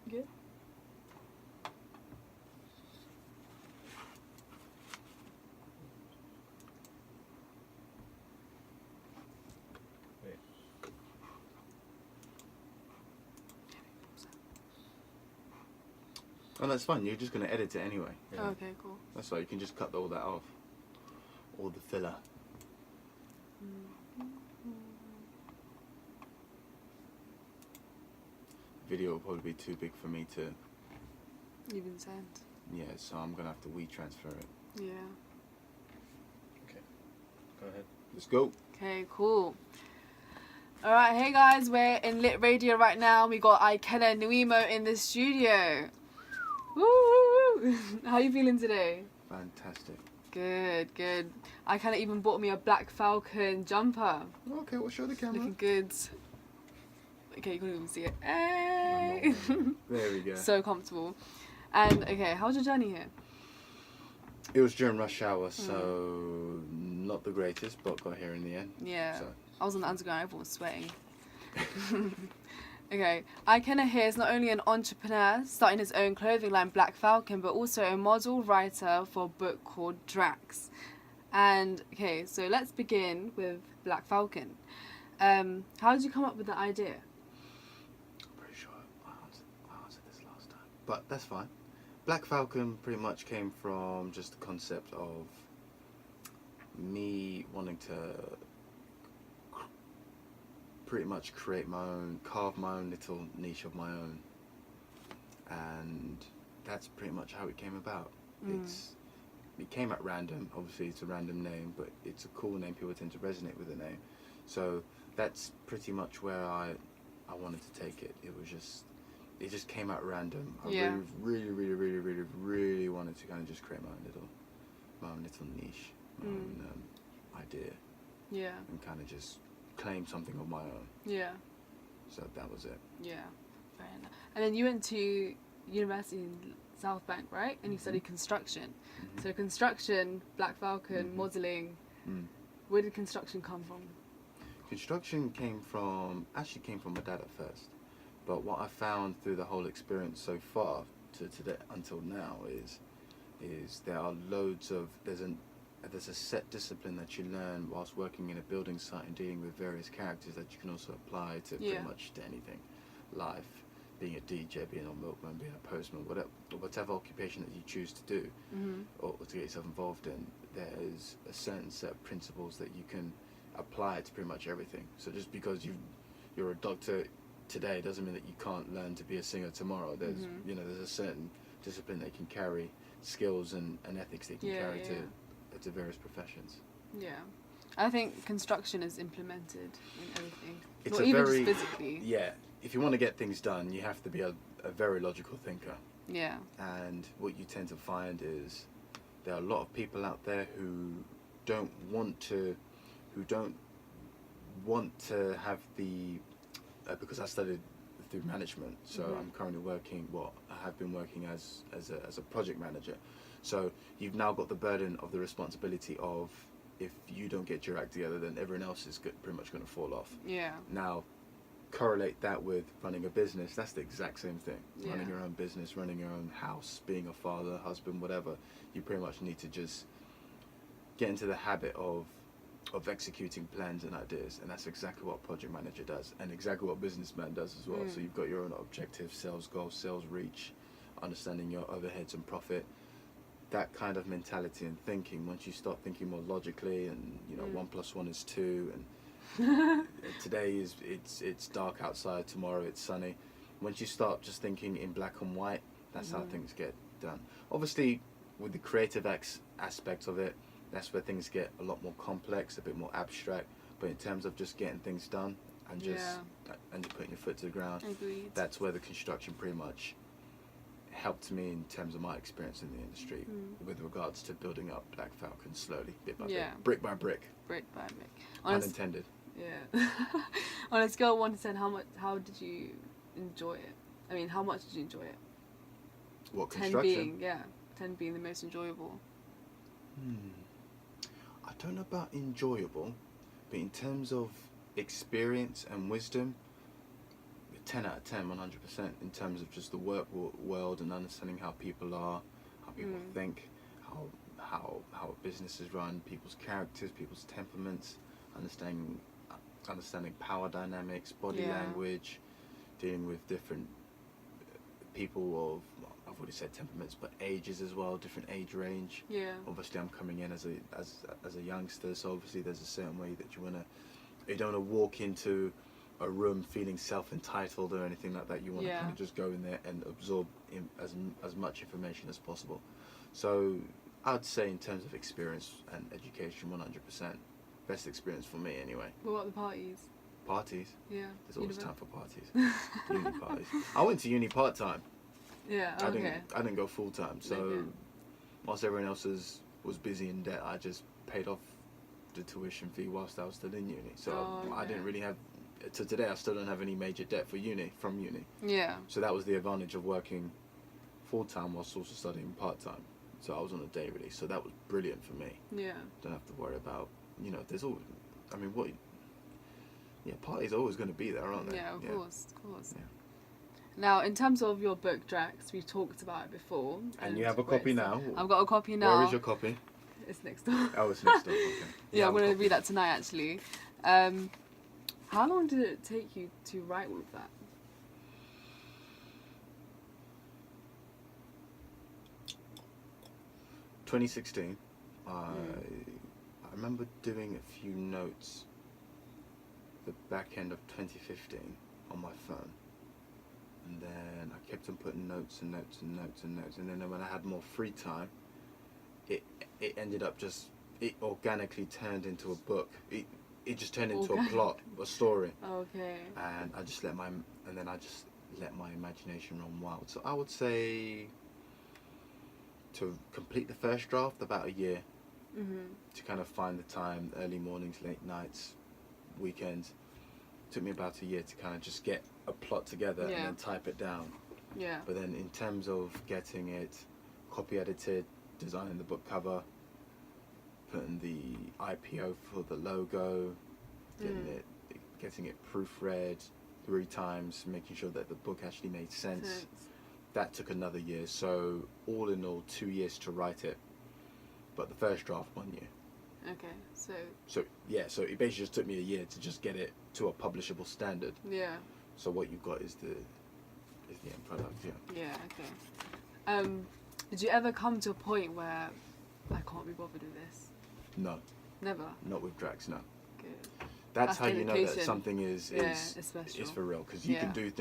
Good. Oh, that's fine. You're just going to edit it anyway. Yeah. Oh, okay, cool. That's why you can just cut all that off. All the filler. Video will probably be too big for me to... Even send. Yeah, so I'm going to have to WeTransfer it. Yeah. Okay. Go ahead. Let's go. Okay, cool. Alright, hey guys, we're in Lit Radio right now. We got Ikenna Nwimo in the studio. Woo! How are you feeling today? Fantastic. Good, good. Ikenna even bought me a Black Falcon jumper. Okay, we'll show the camera. Looking good. Okay, you can't even see it. Hey! There we go. So comfortable. And, okay, how was your journey here? It was during rush hour, so not the greatest, but got here in the end. Yeah. So. I was on the underground, everyone was sweating. Okay, Ikenna here is not only an entrepreneur starting his own clothing line Black Falcon, but also a model writer for a book called Drax. And okay, so let's begin with Black Falcon. How did you come up with the idea? I'm pretty sure I answered this last time, but that's fine. Black Falcon pretty much came from just the concept of me wanting to pretty much create my own, carve my own little niche of my own, and that's pretty much how it came about. It came at random. Obviously it's a random name, but it's a cool name. People tend to resonate with the name, so that's pretty much where I wanted to take it. It just came out random. I really wanted to kind of just create my own little niche, my own idea, and kind of just claim something of my own. Yeah. So that was it. Yeah, fair enough. And then you went to university in South Bank, right? And you studied construction. So construction, Black Falcon, modelling. Where did construction come from? Construction came from my dad at first. But what I found through the whole experience so far to today until now is there are loads of there's a set discipline that you learn whilst working in a building site and dealing with various characters that you can also apply to pretty much to anything. Life, being a DJ, being a milkman, being a postman, whatever occupation that you choose to do or to get yourself involved in, there's a certain set of principles that you can apply to pretty much everything. So just because you're a doctor today doesn't mean that you can't learn to be a singer tomorrow. There's there's a certain discipline they can carry, skills and ethics they can carry to various professions. Yeah, I think construction is implemented in everything. It's not even just physically. Yeah, if you want to get things done, you have to be a very logical thinker. Yeah. And what you tend to find is there are a lot of people out there who don't want to have the because I studied through management, so I'm currently working. I have been working as a project manager. So you've now got the burden of the responsibility of if you don't get your act together, then everyone else is pretty much going to fall off. Yeah. Now, correlate that with running a business. That's the exact same thing. Yeah. Running your own business, running your own house, being a father, husband, whatever. You pretty much need to just get into the habit of executing plans and ideas, and that's exactly what a project manager does, and exactly what a businessman does as well. So you've got your own objectives, sales goals, sales reach, understanding your overheads and profit. That kind of mentality and thinking, once you start thinking more logically, and 1 + 1 is 2, and today it's dark outside, tomorrow it's sunny. Once you start just thinking in black and white, that's how things get done. Obviously, with the creative aspect of it, that's where things get a lot more complex, a bit more abstract. But in terms of just getting things done and just putting your foot to the ground, Agreed. That's where the construction pretty much helped me in terms of my experience in the industry with regards to building up Black Falcon slowly, bit by bit, brick by brick. Brick by brick. Unintended. Yeah. On a scale of 1 to 10, how did you enjoy it? I mean, how much did you enjoy it? What, 10 construction? 10 being the most enjoyable. I don't know about enjoyable, but in terms of experience and wisdom, 10 out of 10, 100% in terms of just the work world and understanding how people are, how people think, how a business is run, people's characters, people's temperaments, understanding power dynamics, body language, dealing with different people of, I've already said temperaments, but ages as well, different age range. Yeah. Obviously, I'm coming in as a youngster, so obviously there's a certain way that you don't want to walk into a room feeling self-entitled or anything like that. You want to kind of just go in there and absorb as much information as possible. So I'd say in terms of experience and education, 100%. Best experience for me anyway. What about the parties? Parties? Yeah. There's always time for parties. Uni parties. I went to uni part-time. Yeah, okay. I didn't go full-time, so whilst everyone else was busy in debt, I just paid off the tuition fee whilst I was still in uni. So I didn't really have, to today I still don't have any major debt from uni. Yeah. So that was the advantage of working full-time whilst also studying part-time. So I was on a day release, so that was brilliant for me. Yeah. Don't have to worry about, there's always, parties are always going to be there, aren't they? Yeah, of course. Yeah. Now, in terms of your book, Drax, we've talked about it before. And you have a copy now? I've got a copy now. Where is your copy? It's next door. Oh, it's next door, okay. Yeah, I'm going to read that tonight, actually. How long did it take you to write all of that? – 2016. I remember doing a few notes the back end of 2015 on my phone. And then I kept on putting notes and notes and notes and notes. And then when I had more free time, it ended up it organically turned into a book. It just turned into a plot, a story. Okay. And I just let my imagination run wild. So I would say to complete the first draft, about a year. To kind of find the time, early mornings, late nights, weekends. Took me about a year to kind of just get a plot together and then type it down. Yeah. But then in terms of getting it copy edited, designing the book cover, putting the IPO for the logo, getting it proofread 3 times, making sure that the book actually made sense. That took another year. So all in all, 2 years to write it. But the first draft, 1 year. Okay, so it basically just took me a year to just get it to a publishable standard. Yeah. So what you've got is the end product. Yeah. Okay. Did you ever come to a point where I can't be bothered with this? No. Never. Not with Drax. No. Good. That's how you know that something is for real, because you can do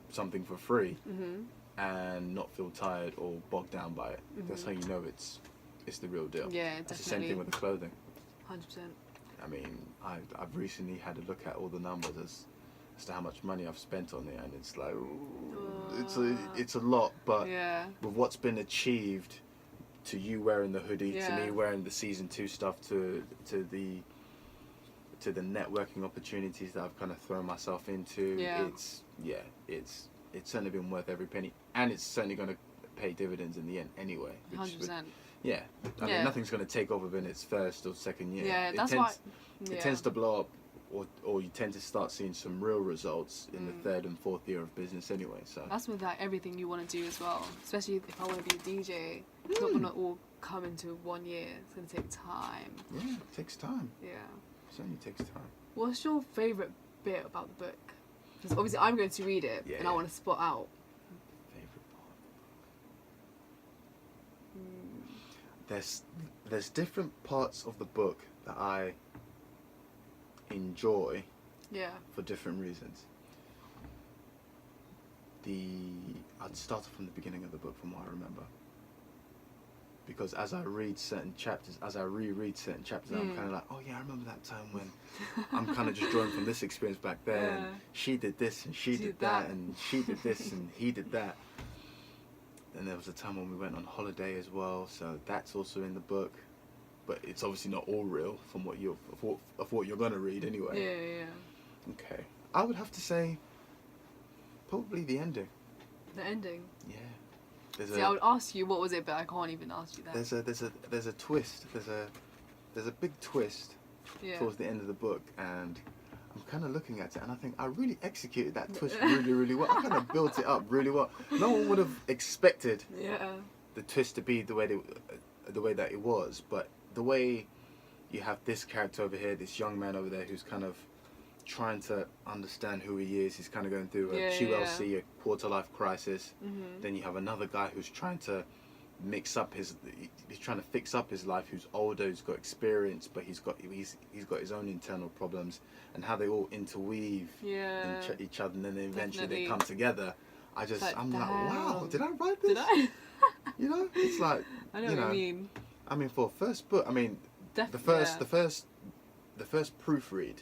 something for free and not feel tired or bogged down by it. That's how you know it's the real deal. Yeah, definitely. It's the same thing with the clothing. 100%. I mean, I've recently had a look at all the numbers as to how much money I've spent on it, and it's like, it's a lot. But with what's been achieved, to you wearing the hoodie, to me wearing the season 2 stuff, to the networking opportunities that I've kind of thrown myself into, it's certainly been worth every penny, and it's certainly going to pay dividends in the end anyway. 100%. Yeah, I mean, nothing's going to take off within its first or second year. Yeah, It tends to blow up, or you tend to start seeing some real results in the 3rd and 4th year of business anyway. So that's with everything you want to do as well. Especially if I want to be a DJ, it's not going to all come into 1 year. It's going to take time. Yeah, it takes time. Yeah. It certainly takes time. What's your favourite bit about the book? Because obviously I'm going to read it and I want to spot out. There's different parts of the book that I enjoy for different reasons. I'd start off from the beginning of the book from what I remember, because as I reread certain chapters, I'm kind of like, oh yeah, I remember that time when I'm kind of just drawing from this experience back there, and she did this and she did that, and she did this and he did that. And there was a time when we went on holiday as well, so that's also in the book, but it's obviously not all real from what you're gonna read anyway. Yeah. Okay, I would have to say probably the ending. The ending. Yeah. I would ask you what was it, but I can't even ask you that. There's a twist. There's a big twist towards the end of the book, and I'm kind of looking at it and I think I really executed that twist really, really well. I kind of built it up really well. No one would have expected the twist to be the way that it was, but the way you have this character over here, this young man over there who's kind of trying to understand who he is. He's kind of going through a QLC, a quarter life crisis. Mm-hmm. Then you have another guy who's trying to he's trying to fix up his life, who's older, who's got experience, but he's got his own internal problems, and how they all interweave in each other, and then eventually they come together. I'm like, wow, did I write this? Did I? You know, it's like, I know what you mean. I mean, for a first book, I mean, the first proofread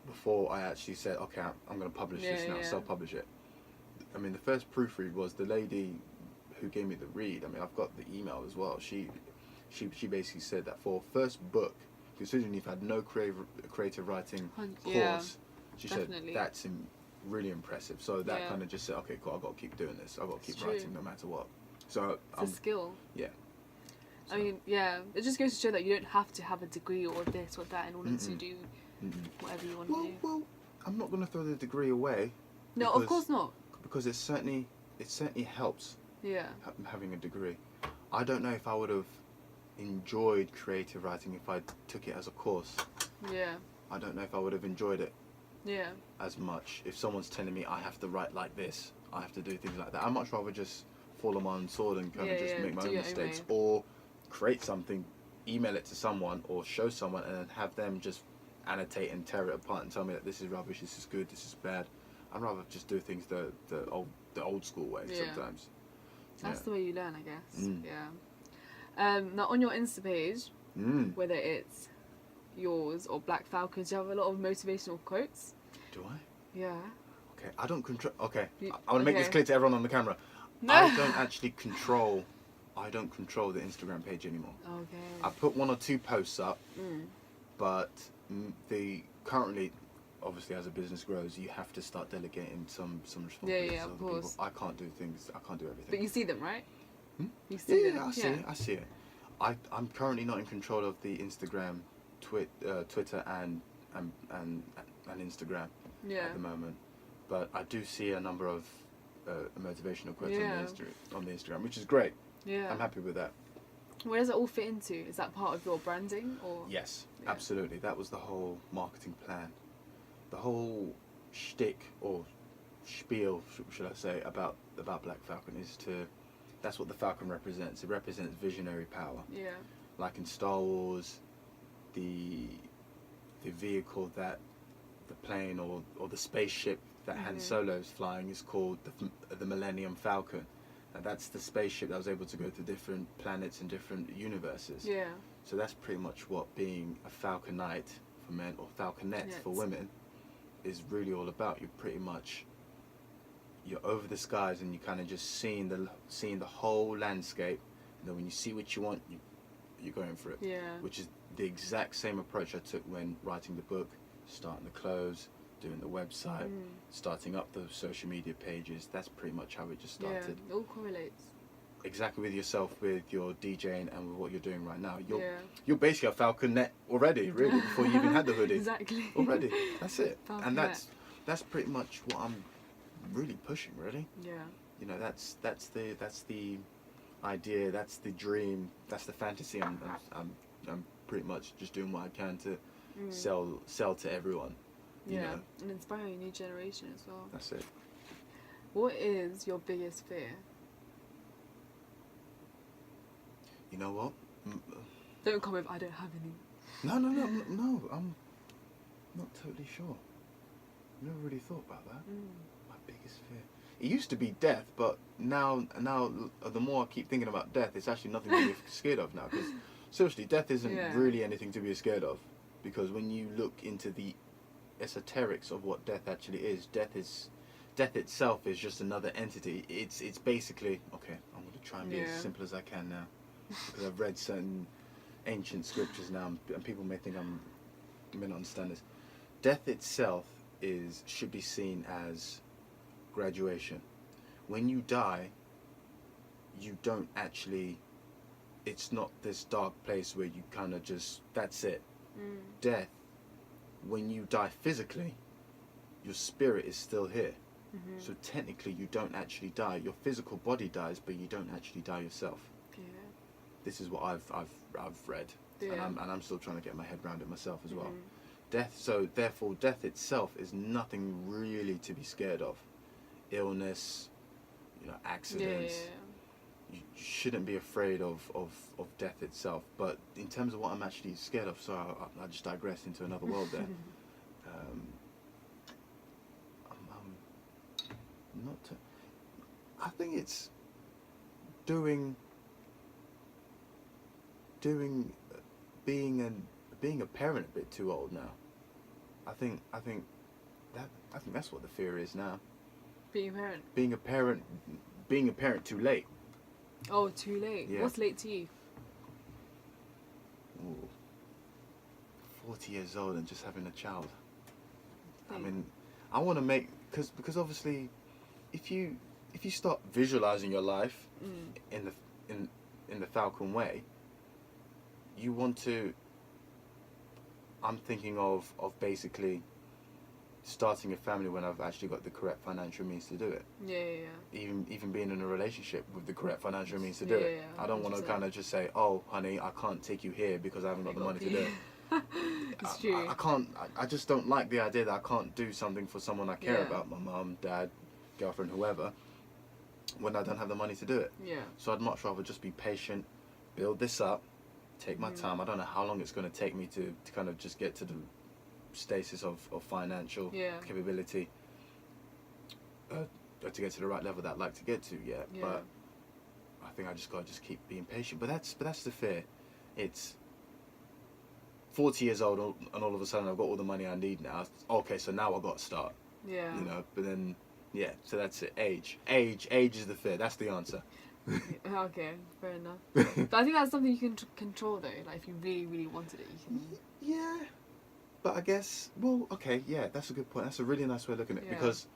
before I actually said, okay, I'm going to publish this now, self-publish it. I mean, the first proofread was the lady who gave me the read. I mean, I've got the email as well. She basically said that for a first book, considering you've had no creative writing course, she said that's really impressive. So that kind of just said, okay, cool, I've got to keep doing this. I've got to keep writing no matter what. So it's a skill. Yeah. So. I mean, it just goes to show that you don't have to have a degree or this or that in order to do whatever you want to do. Well, I'm not going to throw the degree away. No, of course not. Because it certainly helps. Yeah. Having a degree. I don't know if I would have enjoyed creative writing if I took it as a course. Yeah. I don't know if I would have enjoyed it. Yeah. As much. If someone's telling me I have to write like this, I have to do things like that, I'd much rather just fall on my own sword and kind of just make my own mistakes, or create something, email it to someone, or show someone, and then have them just annotate and tear it apart and tell me that this is rubbish, this is good, this is bad. I'd rather just do things the old school way sometimes. That's the way you learn, I guess. Yeah. Now on your Insta page, whether it's yours or Blaque Falcon, do you have a lot of motivational quotes? Do I? Yeah. Okay, I don't control. Okay, I want to make this clear to everyone on the camera. No. I don't actually control. I don't control the Instagram page anymore. Okay. I put 1 or 2 posts up, but currently, obviously, as a business grows, you have to start delegating some responsibilities of course. People. I can't do things. I can't do everything. But you see them, right? You see them. I see it. I'm currently not in control of the Instagram, Twitter, and Instagram at the moment. But I do see a number of motivational quotes on the Instagram, which is great. Yeah. I'm happy with that. Where does it all fit into? Is that part of your branding, or? Yes, absolutely. That was the whole marketing plan. The whole shtick or spiel, should I say, about Blaque Falcon that's what the Falcon represents. It represents visionary power. Yeah. Like in Star Wars, the vehicle that the plane or the spaceship that Han Solo's flying is called the Millennium Falcon. And that's the spaceship that was able to go to different planets and different universes. Yeah. So that's pretty much what being a Falconite for men or Falconette for women is really all about. You're over the skies and you kind of just seeing the whole landscape. And then when you see what you want, you're going for it. Yeah. Which is the exact same approach I took when writing the book, starting the clothes, doing the website, starting up the social media pages. That's pretty much how it just started. Yeah, it all correlates. Exactly with yourself, with your DJing and with what you're doing right now. You're basically a Falconette already, really, before you even had the hoodie. Exactly. Already. That's it. Falconette. And that's pretty much what I'm really pushing, really. Yeah. You know, that's the idea, that's the dream, that's the fantasy. I'm pretty much just doing what I can to sell to everyone. You know? And inspiring a new generation as well. That's it. What is your biggest fear? You know what? Don't come with, I don't have any. No, I'm not totally sure. Never really thought about that. My biggest fear. It used to be death, but now the more I keep thinking about death, it's actually nothing to be scared of now. Because seriously, death isn't really anything to be scared of. Because when you look into the esoterics of what death actually is, death itself is just another entity. It's basically, okay, I'm going to try and be as simple as I can now, because I've read certain ancient scriptures now, and people may think I may not understand this. Death itself should be seen as graduation. When you die, you don't actually, it's not this dark place where you kind of just, that's it. Death when you die physically, your spirit is still here. Mm-hmm. So technically, you don't actually die. Your physical body dies, but you don't actually die yourself. Yeah. This is what I've read, Yeah. and I'm still trying to get my head around it myself as well. Mm-hmm. Death. So therefore, death itself is nothing really to be scared of. Illness, accidents. Yeah. You shouldn't be afraid of death itself. But in terms of what I'm actually scared of, so I just digressed into another world there. I think it's being a parent a bit too old now. I think that's what the fear is now. Being a parent. Being a parent too late. Oh, too late. Yeah. What's late to you? Ooh, 40 years old and just having a child. I mean, I want to make because obviously, if you start visualizing your life in the Falcon way, you want to. I'm thinking of basically starting a family when I've actually got the correct financial means to do it. Yeah. Even being in a relationship with the correct financial means to do it. Yeah, I don't want to 100%. kind of just say, oh, honey, I can't take you here because I haven't got the money to do it. It's true. I can't. I just don't like the idea that I can't do something for someone I care about, my mum, dad, girlfriend, whoever, when I don't have the money to do it. Yeah. So I'd much rather just be patient, build this up, take my time. I don't know how long it's going to take me to kind of just get to the stasis of financial capability to get to the right level that I'd like to get to yet. Yeah. But I think I just got to just keep being patient. But that's the fear. It's 40 years old and all of a sudden I've got all the money I need now. Okay, so now I've got to start. Yeah. But then, so that's it. Age is the fear. That's the answer. Okay, fair enough. But I think that's something you can control though. Like if you really, really wanted it, you can. Yeah. But I guess, that's a good point. That's a really nice way of looking at it because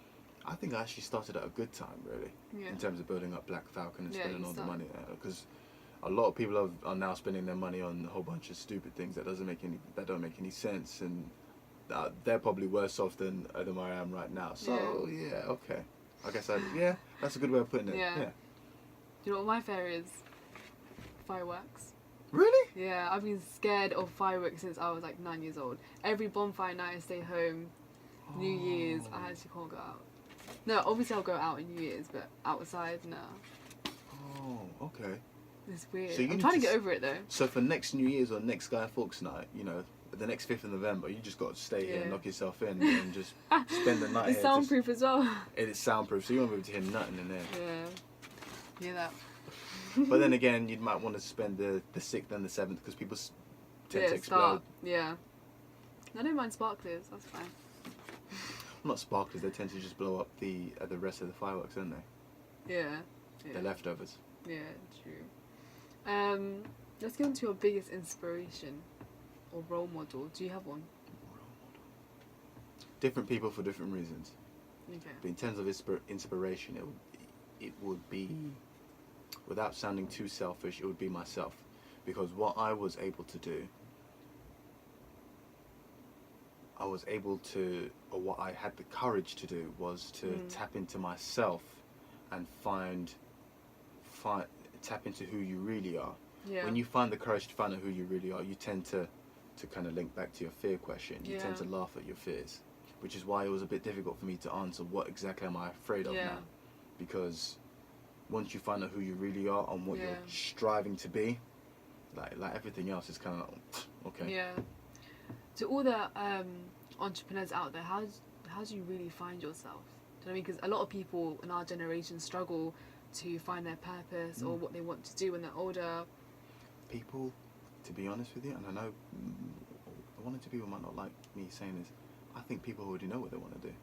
I think I actually started at a good time, really, in terms of building up Blaque Falcon and spending all the money there. Because a lot of people are now spending their money on a whole bunch of stupid things that don't make any sense, and they're probably worse off than I am right now. So okay, I guess that's a good way of putting it. Yeah. Do you know what my fear is? Fireworks. Really? Yeah, I've been scared of fireworks since I was like 9 years old. Every bonfire night I stay home. New Year's, I actually can't go out. No, obviously I'll go out on New Year's, but outside, no. Oh, okay. It's weird. So I'm trying to get over it though. So for next New Year's or next Guy Fawkes night, the next 5th of November, you just got to stay here and knock yourself in and just spend the night It's here. soundproof as well. It is soundproof, so you won't be able to hear nothing in there. Yeah. Hear that? But then again, you might want to spend the 6th and the 7th because people tend to explode. Yeah. I don't mind sparklers, that's fine. Not sparklers, they tend to just blow up the rest of the fireworks, don't they? Yeah. The leftovers. Yeah, true. Let's get on to your biggest inspiration or role model. Do you have one? Role model. Different people for different reasons. Okay. But in terms of inspiration, it would be, without sounding too selfish, it would be myself. Because what I was able to do, or what I had the courage to do, was to tap into myself and tap into who you really are. Yeah. When you find the courage to find out who you really are, you tend to kind of link back to your fear question. You tend to laugh at your fears, which is why it was a bit difficult for me to answer what exactly am I afraid of now. Because once you find out who you really are and what you're striving to be, like everything else is kind of okay. Yeah. To all the entrepreneurs out there, how do you really find yourself? Do you know what I mean? Because a lot of people in our generation struggle to find their purpose or what they want to do when they're older. People, to be honest with you, and I know one or two people might not like me saying this, I think people already know what they want to do.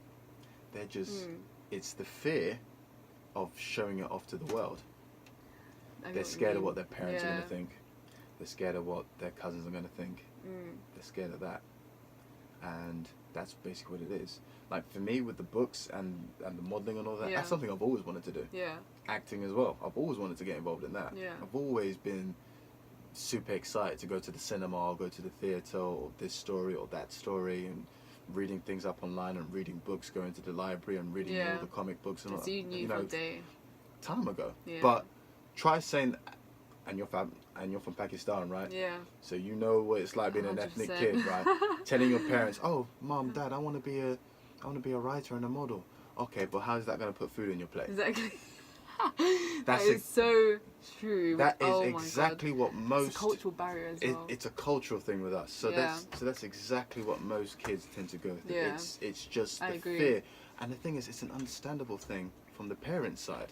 They're just, it's the fear of showing it off to the world. They're scared of what their parents are going to think. They're scared of what their cousins are going to think. They're scared of that. And that's basically what it is. Like for me with the books and the modelling and all that, that's something I've always wanted to do. Yeah. Acting as well. I've always wanted to get involved in that. Yeah. I've always been super excited to go to the cinema or go to the theatre or this story or that story, and reading things up online and reading books, going to the library and reading all the comic books and all So you knew from day. time ago. Yeah. But try saying, and you're from Pakistan, right? Yeah. So you know what it's like being an ethnic 100%. kid, right? Telling your parents, "Oh, mom, dad, I want to be a writer and a model." Okay, but how is that going to put food in your plate? Exactly. That's that is so true. That is oh exactly what most. It's a cultural barrier as well. It's a cultural thing with us. So that's exactly what most kids tend to go through. Yeah. It's just the fear, and the thing is, it's an understandable thing from the parents' side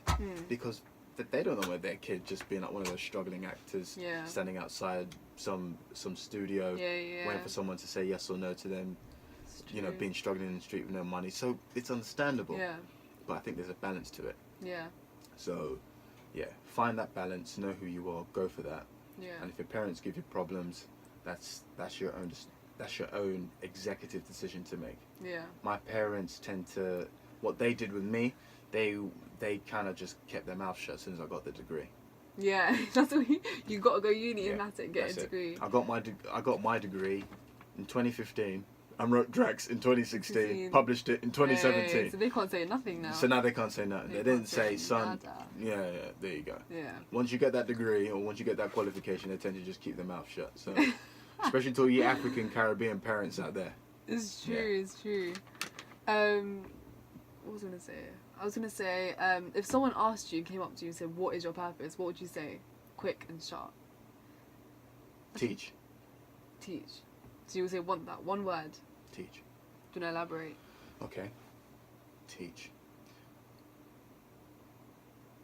because they don't know where their kid just being like one of those struggling actors, standing outside some studio, waiting for someone to say yes or no to them. You know, being struggling in the street with no money. So it's understandable. Yeah. But I think there's a balance to it. Yeah. So, yeah, find that balance. Know who you are. Go for that. Yeah. And if your parents give you problems, that's your own executive decision to make. Yeah. My parents tend to, what they did with me, they kind of just kept their mouth shut as soon as I got the degree. Yeah, that's what you got to go uni and that's it. Get a degree. I got my degree in 2015. I wrote Drax in 2016, published it in 2017. Yeah, so they can't say nothing now. So now they can't say nothing. They didn't say, son, yeah, there you go. Yeah. Once you get that degree or once you get that qualification, they tend to just keep their mouth shut. So, especially to all you African Caribbean parents out there. It's true, it's true. What was I going to say? I was going to say, if someone asked you, came up to you and said, what is your purpose? What would you say? Quick and sharp. Teach. Teach. So you would say one word. Teach. Do you want to elaborate? Okay. Teach.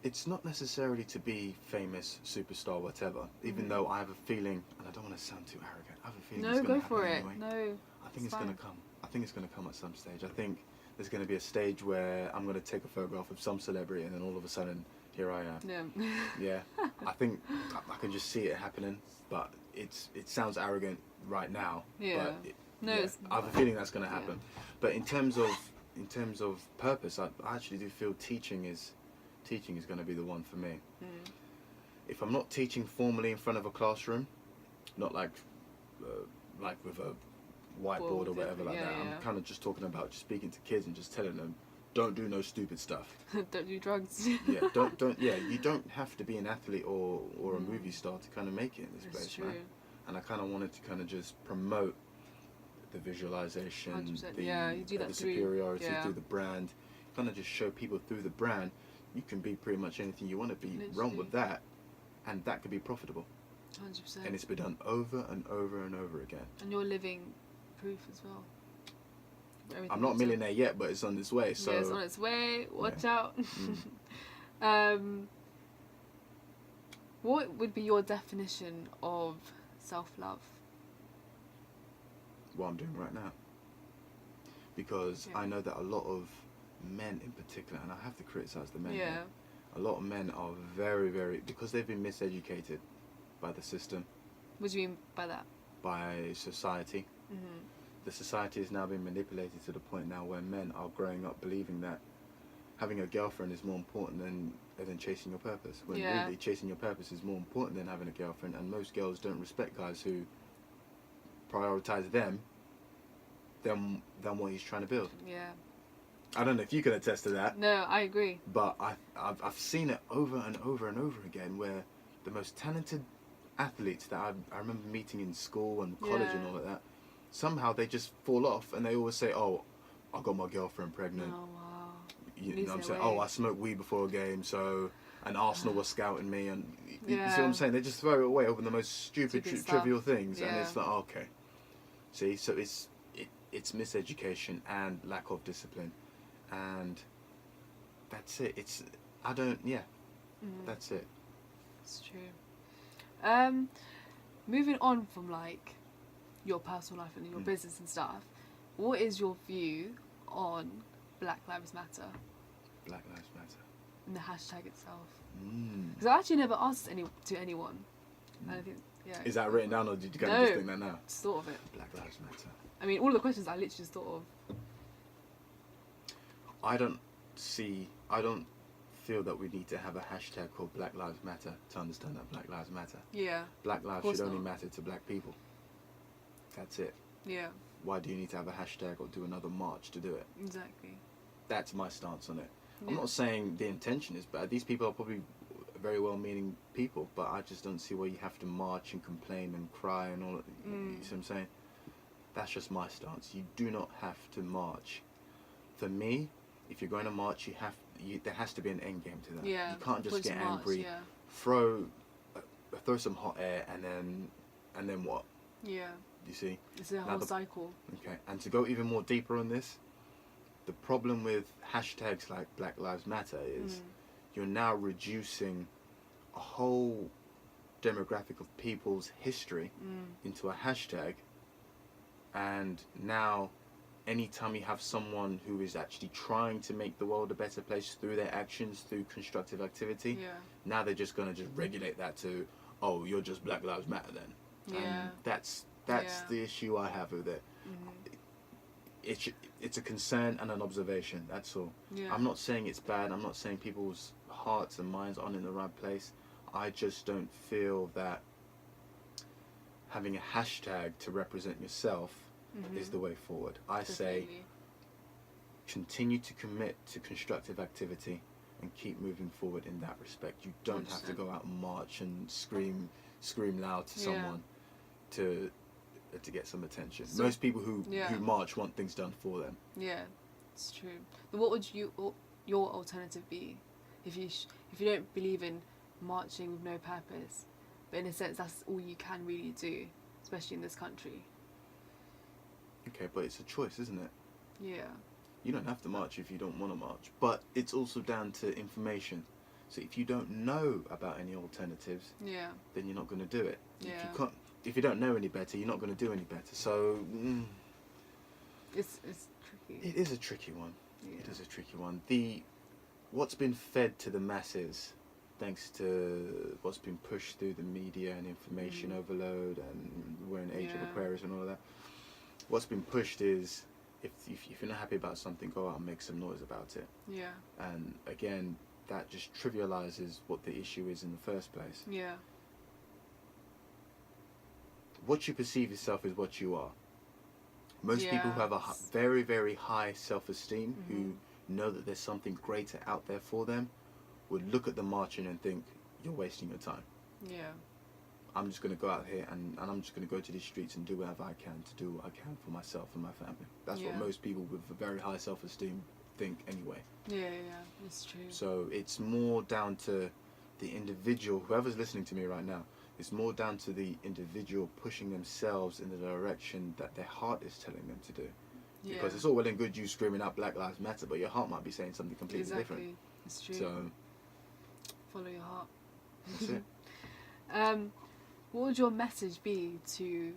It's not necessarily to be famous, superstar, whatever. Even though I have a feeling, and I don't want to sound too arrogant, I have a feeling it's going to happen anyway. No, I think it's going to come. I think it's going to come at some stage. I think there's going to be a stage where I'm going to take a photograph of some celebrity, and then all of a sudden, here I am. Yeah. Yeah. I think I can just see it happening, but it sounds arrogant right now. Yeah. But I have a feeling that's going to happen. But in terms of purpose, I actually do feel teaching is going to be the one for me. If I'm not teaching formally in front of a classroom, not like with a whiteboard or whatever like that. I'm kind of just talking about just speaking to kids and just telling them, don't do no stupid stuff. Don't do drugs. don't. Yeah, you don't have to be an athlete or a movie star to kind of make it in this place, true. man. And I kind of wanted to kind of just promote the visualization, you do that the superiority through the brand. Kind of just show people through the brand, you can be pretty much anything you want to be. Run with that, and that could be profitable. 100%. And it's been done over and over and over again. And you're living proof as well. I'm not a millionaire yet, but it's on its way. So it's on its way. Watch out. What would be your definition of self-love? What I'm doing right now. Because I know that a lot of men in particular, and I have to criticize the men here, a lot of men are very, very, because they've been miseducated by the system. What do you mean by that? By society. The society has now been manipulated to the point now where men are growing up believing that having a girlfriend is more important than chasing your purpose. When really chasing your purpose is more important than having a girlfriend, and most girls don't respect guys who prioritize them than what he's trying to build. Yeah. I don't know if you can attest to that. No, I agree. But I've seen it over and over and over again where the most talented athletes that I remember meeting in school and college and all of that, somehow they just fall off and they always say, oh, I got my girlfriend pregnant. Oh, wow. You know what I'm saying? Oh, I smoked weed before a game, so... And Arsenal was scouting me, and you see what I'm saying? They just throw it away over the most stupid trivial things, and it's like, okay. See, so it's miseducation and lack of discipline, and that's it. That's it. It's true. Moving on from like your personal life and your business and stuff, what is your view on Black Lives Matter? Black Lives Matter. And the hashtag itself. Because I actually never asked to anyone. I think, Is that written down, or did you kind of just think that now? Just thought of it. Black Lives Matter. I mean, all the questions I literally just thought of. I don't feel that we need to have a hashtag called Black Lives Matter to understand that Black Lives Matter. Yeah. Black lives should only matter to black people. That's it. Yeah. Why do you need to have a hashtag or do another march to do it? Exactly. That's my stance on it. Yeah. I'm not saying the intention is bad. These people are probably very well-meaning people, but I just don't see why you have to march and complain and cry and all. You see what I'm saying? That's just my stance. You do not have to march. For me, if you're going to march, there has to be an end game to that. Yeah. You can't just get angry, Yeah. throw some hot air, and then what? Yeah. You see? It's a whole cycle. Okay, and to go even more deeper on this, the problem with hashtags like Black Lives Matter is you're now reducing a whole demographic of people's history into a hashtag, and now anytime you have someone who is actually trying to make the world a better place through their actions, through constructive activity, now they're just going to just regulate that to, oh, you're just Black Lives Matter then. Yeah. And that's the issue I have with it. It's a concern and an observation, that's all. Yeah. I'm not saying it's bad. I'm not saying people's hearts and minds aren't in the right place. I just don't feel that having a hashtag to represent yourself is the way forward. I say continue to commit to constructive activity and keep moving forward in that respect. You don't 100%. have to go out and march and scream loud to someone to get some attention. So, most people who march want things done for them. Yeah, it's true. But what would your alternative be if you don't believe in marching with no purpose, but in a sense that's all you can really do, especially in this country? Okay, but it's a choice, isn't it? Yeah. You don't have to march if you don't want to march, but it's also down to information. So if you don't know about any alternatives, then you're not going to do it. Yeah. If you don't know any better, you're not going to do any better. So it's tricky. it is a tricky one. Yeah. It is a tricky one. What's been fed to the masses, thanks to what's been pushed through the media and information overload, and we're in age of Aquarius and all of that. What's been pushed is, if you're not happy about something, go out and make some noise about it. Yeah. And again, that just trivializes what the issue is in the first place. Yeah. What you perceive yourself is what you are. Most people who have a very, very high self-esteem, who know that there's something greater out there for them, would look at the marching and think, you're wasting your time. Yeah. I'm just going to go out here and I'm just going to go to these streets and do whatever I can to do what I can for myself and my family. That's what most people with a very high self-esteem think anyway. Yeah, it's true. So it's more down to the individual, whoever's listening to me right now, it's more down to the individual pushing themselves in the direction that their heart is telling them to do. Yeah. Because it's all well and good you screaming out Black Lives Matter, but your heart might be saying something completely different. It's true. So follow your heart. that's it. What would your message be to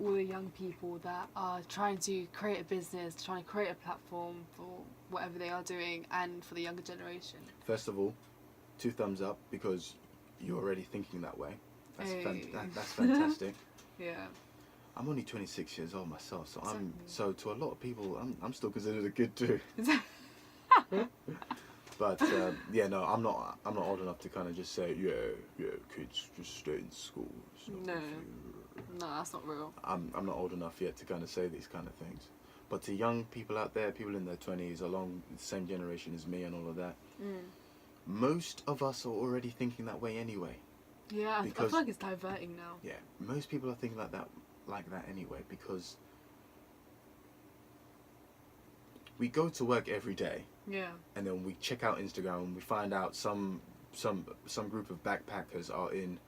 all the young people that are trying to create a business, trying to create a platform for whatever they are doing, and for the younger generation? First of all, 2 thumbs up, because you're already thinking that way. That's that's fantastic. Yeah. I'm only 26 years old myself, so to a lot of people, I'm still considered a kid too. But I'm not old enough to kind of just say kids just stay in school. No, that's not real. I'm not old enough yet to kind of say these kind of things. But to young people out there, people in their 20s, along the same generation as me and all of that, most of us are already thinking that way anyway. Yeah, I feel like it's diverting now. Yeah, most people are thinking like that anyway, because we go to work every day. Yeah. And then we check out Instagram and we find out some group of backpackers are in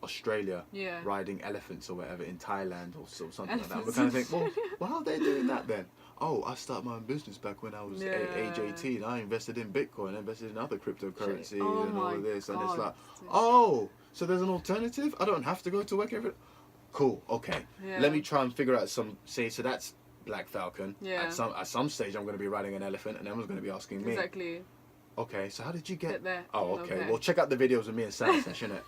Australia riding elephants or whatever, in Thailand or something like that. We kind of think, well, how are they doing that then? Oh, I started my own business back when I was age 18. I invested in Bitcoin, I invested in other cryptocurrency and all of this. And it's like, oh, so there's an alternative? I don't have to go to work every... Cool, okay. Yeah. Let me try and figure out so that's Black Falcon. Yeah. At some stage, I'm going to be riding an elephant, and everyone's going to be asking me. Exactly. Okay, so how did you get there? Oh, okay. Well, check out the videos of me and Sanasesh, innit?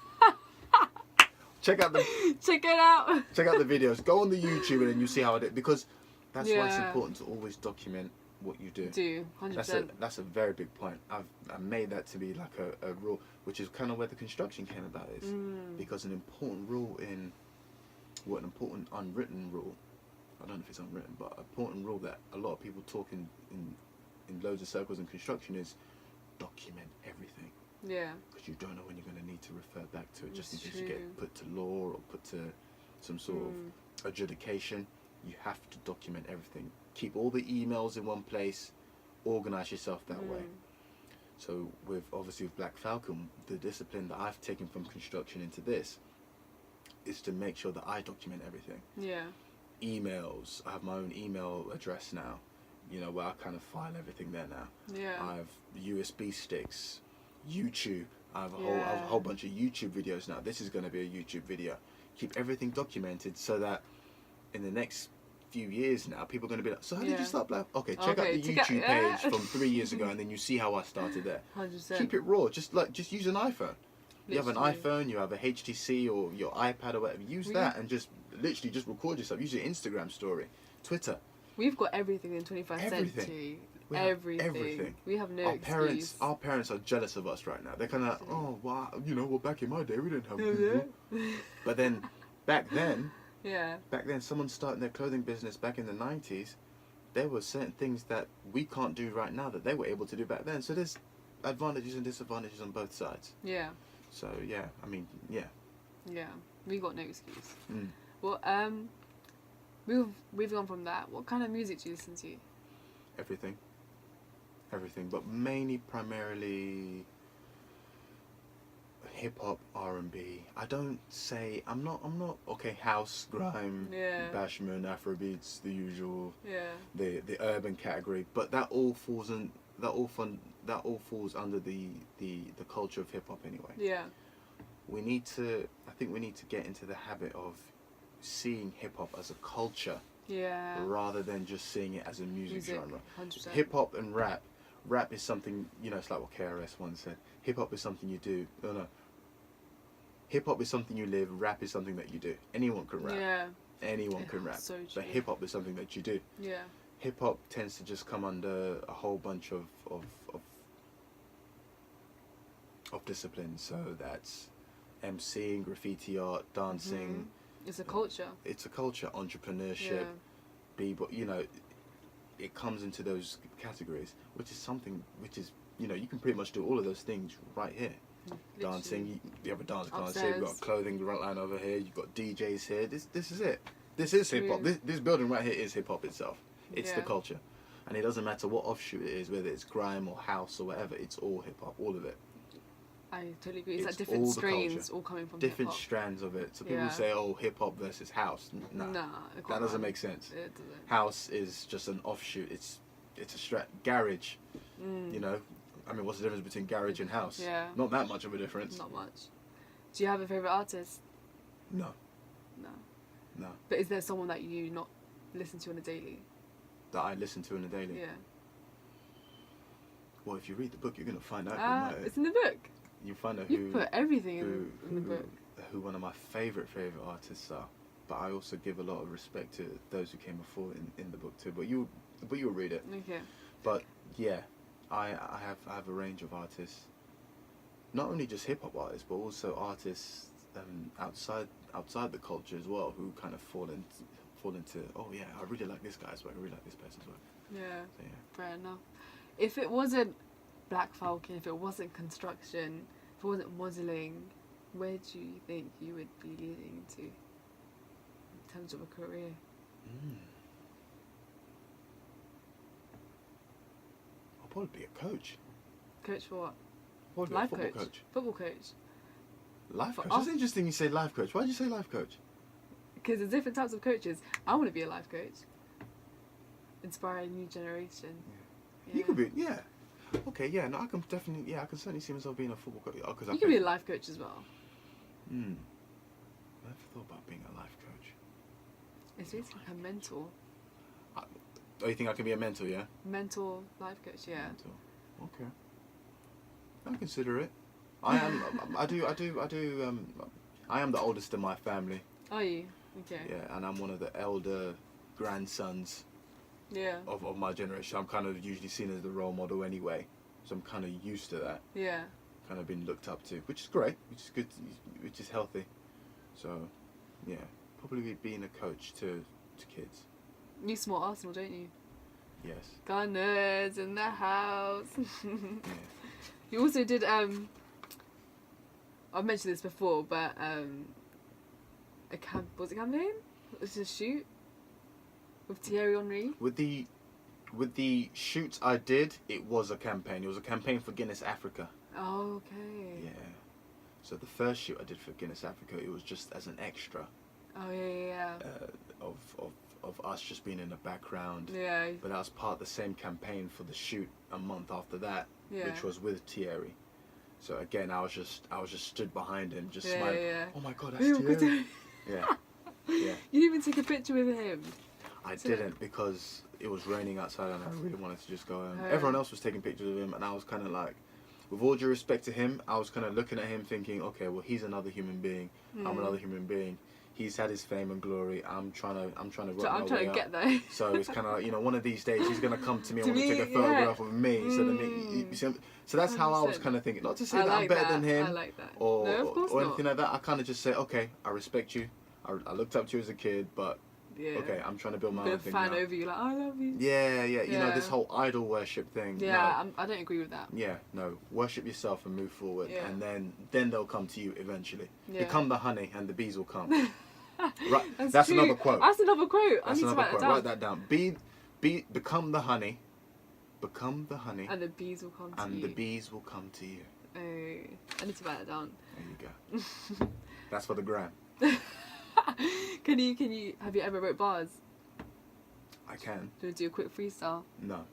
Check it out. Check out the videos. Go on the YouTube, and then you see how I did. Because that's why it's important to always document what you do. Do 100%. That's a very big point. I made that to be like a rule, which is kind of where the construction came about is because an important rule an important unwritten rule. I don't know if it's unwritten, but an important rule that a lot of people talk in loads of circles in construction is document everything. Yeah. Because you don't know when you're going to need to refer back to it, just in case you get put to law or put to some sort of adjudication. You have to document everything. Keep all the emails in one place. Organize yourself that way. So with Blaque Falcon, the discipline that I've taken from construction into this is to make sure that I document everything. Yeah. Emails. I have my own email address now, where I kind of file everything there now. Yeah. I have USB sticks, YouTube. I have a whole bunch of YouTube videos now. This is going to be a YouTube video. Keep everything documented so that in the next few years now, people are going to be like, so how did you start Blaque? Okay, check out the YouTube page from 3 years ago, and then you see how I started there. 100%. Keep it raw. Just use an iPhone. You have an iPhone, you have a HTC or your iPad or whatever. Use that and just record yourself. Use your Instagram story, Twitter. We've got everything in 21st century. Everything. We have no excuse. Our parents are jealous of us right now. They're kind of like, oh, wow, well, back in my day, we didn't have Google. But then, back then, someone starting their clothing business back in the 90s, there were certain things that we can't do right now that they were able to do back then. So there's advantages and disadvantages on both sides. Yeah. So, yeah, I mean, yeah. Yeah, we got no excuse. Well, moving on from that, what kind of music do you listen to? Everything, but primarily hip hop, R&B. I'm not okay. House, grime, bashment, Afrobeats, the usual. Yeah. The urban category, but that all falls under the culture of hip hop anyway. Yeah. I think we need to get into the habit of seeing hip hop as a culture. Yeah. Rather than just seeing it as a music genre. 100%. Hip hop and rap. Rap is something, it's like what KRS once said. Hip hop is something you do. No. Hip hop is something you live. Rap is something that you do. Anyone can rap. Yeah. Anyone can rap. So true. But hip hop is something that you do. Yeah. Hip hop tends to just come under a whole bunch of disciplines. So that's MCing, graffiti art, dancing. It's a culture. It's a culture. Entrepreneurship, b-boy. It comes into those categories, which is you can pretty much do all of those things right here. Literally. Dancing, you have a dance class here. You've got clothing right line over here. You've got DJs here. This is it. This is hip hop. This building right here is hip hop itself. It's the culture, and it doesn't matter what offshoot it is, whether it's grime or house or whatever. It's all hip hop. All of it. I totally agree. It's like different strains all coming from different hip-hop. Strands of it. So people say, "Oh, hip hop versus house." Nah, that doesn't make sense. It doesn't. House is just an offshoot. It's a garage. I mean, what's the difference between garage and house? Yeah. Not that much of a difference. Not much. Do you have a favorite artist? No. But is there someone that you not listen to on a daily? That I listen to on a daily? Yeah. Well, if you read the book, you're gonna find out. It's in the book. You find out you put everything in the book. Who one of my favorite artists are, but I also give a lot of respect to those who came before in the book too. But you'll read it. Okay. But yeah, I have a range of artists, not only just hip hop artists, but also artists outside the culture as well, who kind of fall into oh yeah, I really like this guy's work. I really like this person's work. Yeah. So, yeah. Fair enough. If it wasn't Blaque Falcon, if it wasn't construction, if it wasn't modelling, where do you think you would be leading to in terms of a career? I'll probably be a coach. Coach for what? Probably life a football coach. Football coach. Life coach. That's interesting you say life coach. Why did you say life coach? Because there's different types of coaches. I want to be a life coach. Inspire a new generation. Yeah. You could be, Okay, yeah, no, I can certainly see myself being a football coach. You can be a life coach as well. I never thought about being a life coach. It's basically a mentor. Oh, you think I can be a mentor, yeah? Mentor, life coach, yeah. Mentor. Okay. I consider it. I am the oldest in my family. Are you? Okay. Yeah, and I'm one of the elder grandsons. Yeah. of my generation. I'm kind of usually seen as the role model anyway, so I'm kind of used to that. Yeah. Kind of been looked up to, which is great, which is good, which is healthy. So, yeah, probably being a coach to kids. You support Arsenal, don't you? Yes. Gunners in the house. Yeah. You also did I've mentioned this before, but was it campaign? It was a shoot with Thierry Henry. With the shoots I did, it was a campaign. It was a campaign for Guinness Africa. Oh, okay. Yeah. So the first shoot I did for Guinness Africa, it was just as an extra. Oh yeah. Of us just being in the background. Yeah. But that was part of the same campaign for the shoot a month after that, Yeah. which was with Thierry. So again, I was just stood behind him, just smiling. Yeah. Oh my God, that's Thierry. Yeah. Yeah. You didn't even take a picture with him. I didn't, because it was raining outside and I really wanted to just go home. Oh. Everyone else was taking pictures of him, and I was kind of like, with all due respect to him, I was kind of looking at him thinking, okay, well, he's another human being. I'm another human being. He's had his fame and glory. I'm trying to work I'm my trying way to up. get there. So it's kind of like, one of these days he's gonna come to me and To want to me, take a photograph of me. So then so that's how I was 100%. kind of thinking. Not to say I that I'm like better that. than him I like that. or No, of course or not. anything like that. I kind of just say, okay, I respect you. I looked up to you as a kid, but Yeah. okay, I'm trying to build my Bit own of thing fan now. over you, like I love you. Yeah. You know, Yeah. this whole idol worship thing. Yeah, I don't agree with that. Yeah, no. Worship yourself and move forward, Yeah. and then they'll come to you eventually. Yeah. Become the honey, and the bees will come. Right, That's that's true. another quote. That's another quote. I That's need to another write quote. that down. Write that down. Become the honey. Become the honey, And the bees will come to and you. the bees will come to you. Oh, I need to write that down. There you go. That's for the gram. Can you have you ever wrote bars? I can. Do you do a quick freestyle? No.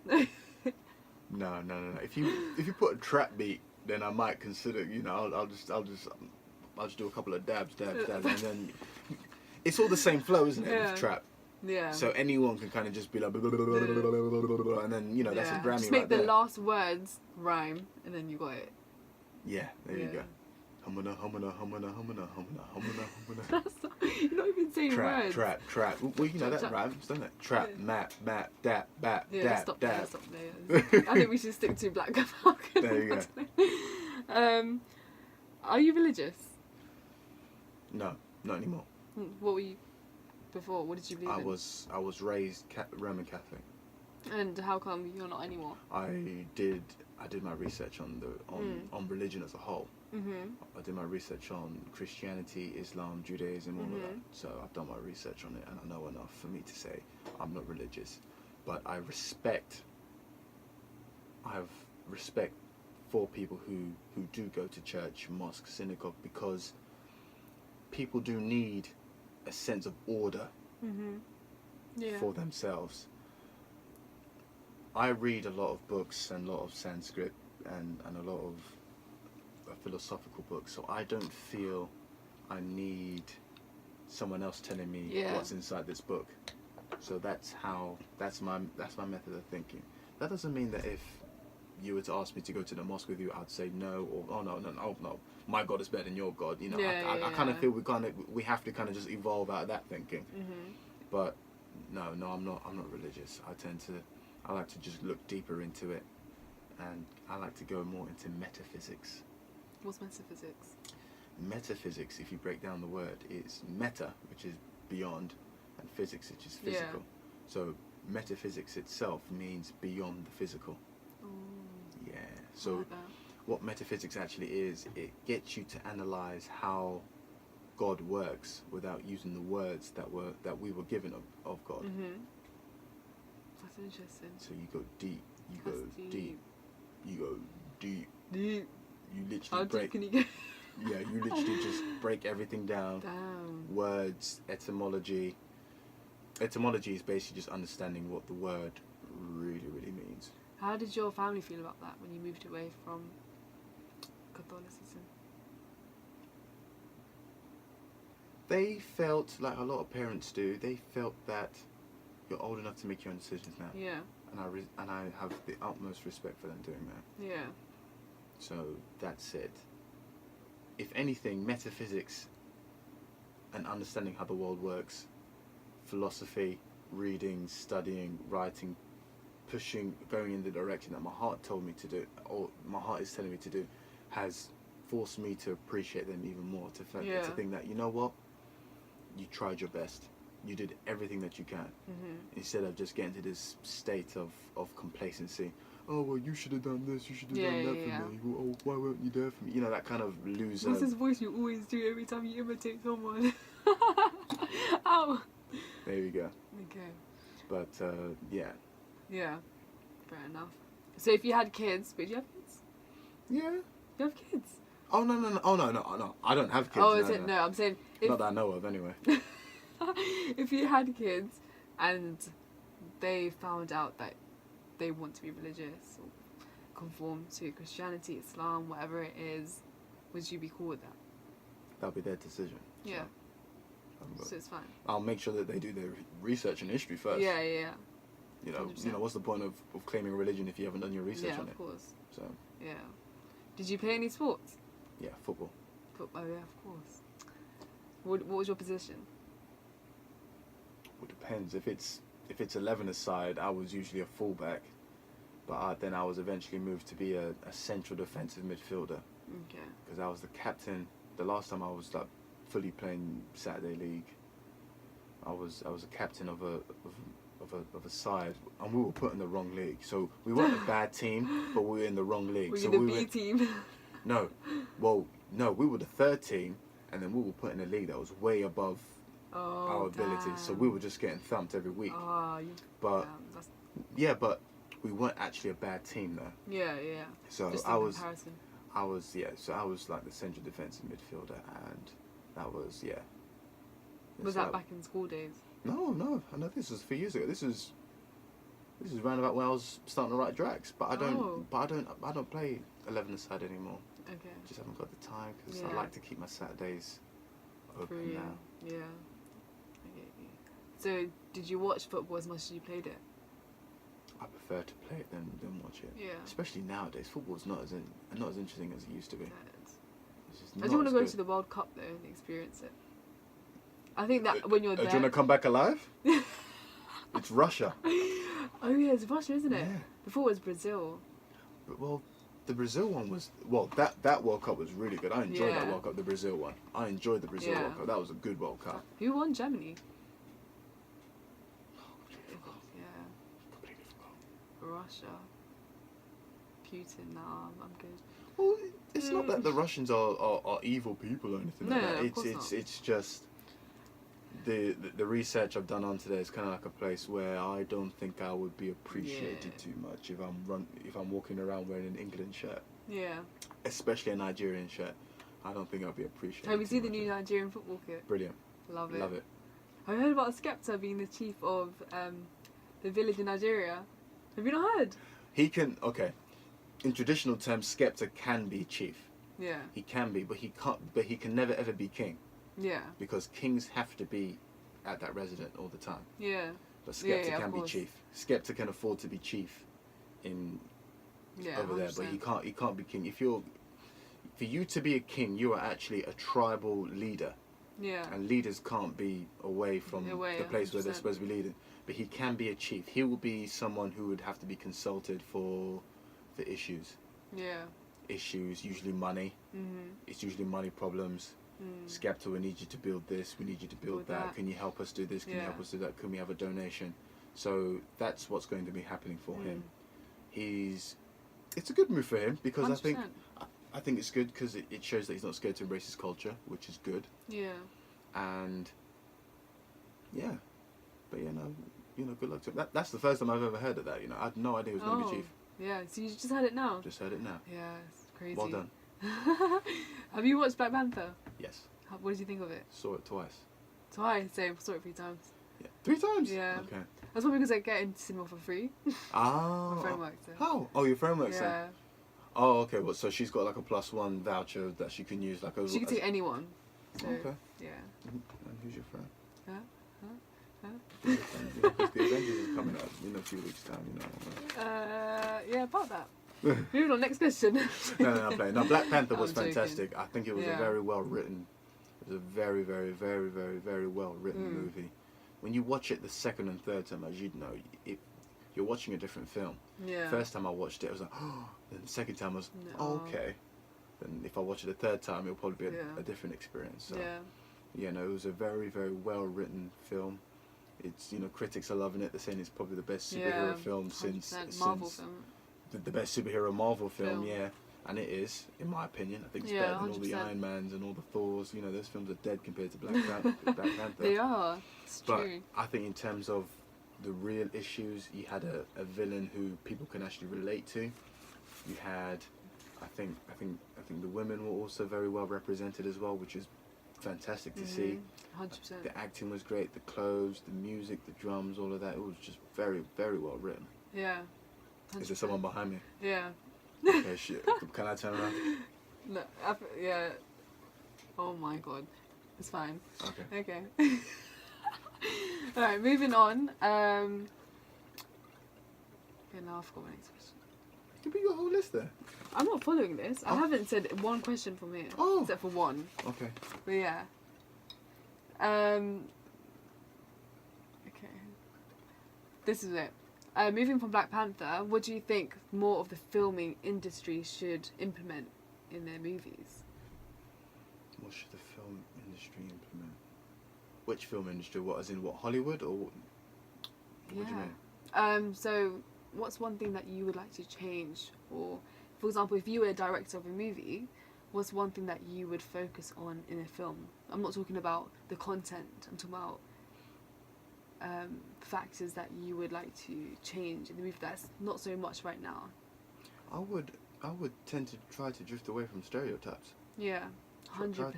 No. If you put a trap beat, then I might consider. I'll just do a couple of dabs, and then it's all the same flow, isn't it? Yeah. With trap. Yeah. So anyone can kind of just be like, and then that's a Grammy Just make right the there. last words rhyme, and then you got it. Yeah, there you go. Humana. That's not, you're not even saying words. Trap. Well, you know that Trap. rhymes, doesn't it? Trap, map, dap, bap, Yeah, dap, stop dap. there. Stop there. I think we should stick to Blaque Falcon. There you go. Are you religious? No, not anymore. What were you before? What did you believe I in? was raised Roman Catholic. And how come you're not anymore? I did my research on religion as a whole. Mhm. I did my research on Christianity, Islam, Judaism, all of that. So I've done my research on it, and I know enough for me to say I'm not religious. But I have respect for people who do go to church, mosque, synagogue, because people do need a sense of order for themselves. I read a lot of books and a lot of Sanskrit and a lot of philosophical books, so I don't feel I need someone else telling me what's inside this book. So that's my method of thinking. That doesn't mean that if you were to ask me to go to the mosque with you, I'd say no, or oh no, my God is better than your God. I kind of feel we have to kind of just evolve out of that thinking. But no, I'm not religious. I like to just look deeper into it, and I like to go more into metaphysics. What's metaphysics? Metaphysics, if you break down the word, is meta, which is beyond, and physics, which is physical. So metaphysics itself means beyond the physical. Ooh, Yeah. So like that. what metaphysics actually is, it gets you to analyze how God works without using the words that we were given of God. That's interesting. So you go deep. You That's go deep. You go deep. Deep. You How literally deep break. can you get? Yeah, you literally just break everything down. Damn. Words, etymology. Etymology is basically just understanding what the word really, really means. How did your family feel about that when you moved away from Catholicism? They felt, like a lot of parents do, they felt that you're old enough to make your own decisions now. Yeah. And I have the utmost respect for them doing that. Yeah. So that's it. If anything, metaphysics and understanding how the world works, philosophy, reading, studying, writing, pushing, going in the direction that my heart told me to do, or my heart is telling me to do, has forced me to appreciate them even more. To think that, you know what, you tried your best, you did everything that you can, instead of just getting to this state of complacency. Oh, well, you should have done this, you should have done that for me. Oh, why weren't you there for me? You know, that kind of loser. What's this voice you always do every time you imitate someone? Ow! There you go. Okay. But, yeah. Yeah, fair enough. So if you had kids, wait, do you have kids? Yeah. You have kids? Oh, no. Oh, no. I don't have kids. Oh, is it? No, I'm saying... Not that I know of, anyway. If you had kids and they found out that they want to be religious or conform to Christianity, Islam, whatever it is, would you be cool with that? That'll be their decision. Yeah. So it's fine. I'll make sure that they do their research and history first. Yeah. You know, 100%. what's the point of claiming a religion if you haven't done your research on it? Yeah, of course. So. Yeah. Did you play any sports? Yeah, football. Football, yeah, of course. What was your position? Well, it depends. If it's 11-a-side, I was usually a fullback, but then I was eventually moved to be a central defensive midfielder. Okay. Because I was the captain. The last time I was like fully playing Saturday League, I was a captain of a side, and we were put in the wrong league. So we weren't a bad team, but we were in the wrong league. Were you so the B team? No, we were the third team, and then we were put in a league that was way above our ability. So we were just getting thumped every week. But we weren't actually a bad team though. Yeah. So just I was like the central defensive midfielder, and that was Was that back in school days? No. I know this was a few years ago. This is round about when I was starting to write Drax, but I don't play 11-a-side anymore. Okay. Just haven't got the time because I like to keep my Saturdays open now. Yeah. I get you. So, did you watch football as much as you played it? I prefer to play it than watch it. Yeah. Especially nowadays, football's not as interesting as it used to be. I do want to go to the World Cup though and experience it. I think that when you're there. Do you want to come back alive? It's Russia. Oh yeah, it's Russia, isn't it? Yeah. Before it was Brazil. Well, the Brazil one was that World Cup was really good. I enjoyed that World Cup, the Brazil one. I enjoyed the Brazil World Cup. That was a good World Cup. Who won? Germany. Completely forgot. Russia. Putin. Nah, I'm good. Well, it's not that the Russians are evil people or anything like that. Of course not. It's just the research I've done on today is kind of like a place where I don't think I would be appreciated too much if I'm walking around wearing an England shirt. Yeah. Especially a Nigerian shirt. I don't think I'll be appreciated. Have you seen the new Nigerian football kit? Brilliant. Love it. Love it. Have you heard about Skepta being the chief of the village in Nigeria? Have you not heard? He can, okay. In traditional terms, Skepta can be chief. Yeah. He can be, but he can't. But he can never ever be king. Yeah. Because kings have to be at that resident all the time. Yeah. But Skepta can be chief. Skepta can afford to be chief over 100%. there, but he can't be king. For you to be a king, you are actually a tribal leader. Yeah. And leaders can't be away from the place 100%. where they're supposed to be leading. But he can be a chief. He will be someone who would have to be consulted for issues. Yeah. Issues, usually money. Mhm. It's usually money problems. Skepta, we need you to build this, we need you to build that. Can you help us do this? Can you help us do that? Can we have a donation? So that's what's going to be happening for him. It's a good move for him because 100%. I think it's good because it shows that he's not scared to embrace his culture, which is good. Yeah. And but good luck to him. That's the first time I've ever heard of that. I had no idea he was going to be chief. Yeah, so you just heard it now? Just heard it now. Yeah, it's crazy. Well done. Have you watched Black Panther? Yes. What did you think of it? Saw it twice. Twice? Same, saw it 3 times. Yeah. 3 times? Yeah. Okay. That's probably because I get into cinema for free. Ah. My friend works there. How? Oh, your friend works there? Yeah. Oh, okay. Well, so she's got like a +1 voucher that she can use over. She can take anyone. So, okay. Yeah. And who's your friend? Huh? Because the Avengers is coming out in a few weeks' time, Yeah, about that. Moving on, next question. No, I'm playing. No, Black Panther was I'm joking. fantastic. I think it was a very well written. It was a very, very, very, very, very well written movie. when you watch it the second and third time, as you'd know, you're watching a different film. Yeah. First time I watched it, I was like, oh. Then the second time I was, No. oh, okay. Then if I watch it the third time, it'll probably be a different experience. So, yeah. it was a very, very well written film. It's, critics are loving it. They're saying it's probably the best superhero film since Marvel film. The best superhero Marvel film, yeah. And it is, in my opinion. I think it's better than all the Iron Mans and all the Thors. Those films are dead compared to Black Panther. They are. It's true. But I think in terms of the real issues, you had a villain who people can actually relate to. You had, I think the women were also very well represented as well, which is fantastic to see. 100%. The acting was great, the clothes, the music, the drums, all of that. It was just very, very well written. Yeah. 100%. Is there someone behind me? Yeah. Okay, shit. Can I turn around? No, yeah. Oh my god. It's fine. Okay. Alright, moving on. Okay, now I forgot my next question. You put your whole list there. I'm not following this. I haven't said one question from here. Oh. Except for one. Okay. But yeah. Okay. This is it. Moving from Black Panther, what do you think more of the filming industry should implement in their movies? What should the film industry implement? Which film industry? What, as in what, Hollywood or what do you mean? So what's one thing that you would like to change? Or, for example, if you were a director of a movie, what's one thing that you would focus on in a film? I'm not talking about the content. I'm talking about factors that you would like to change in the movie that's not so much right now. I would tend to try to drift away from stereotypes. Yeah, 100%.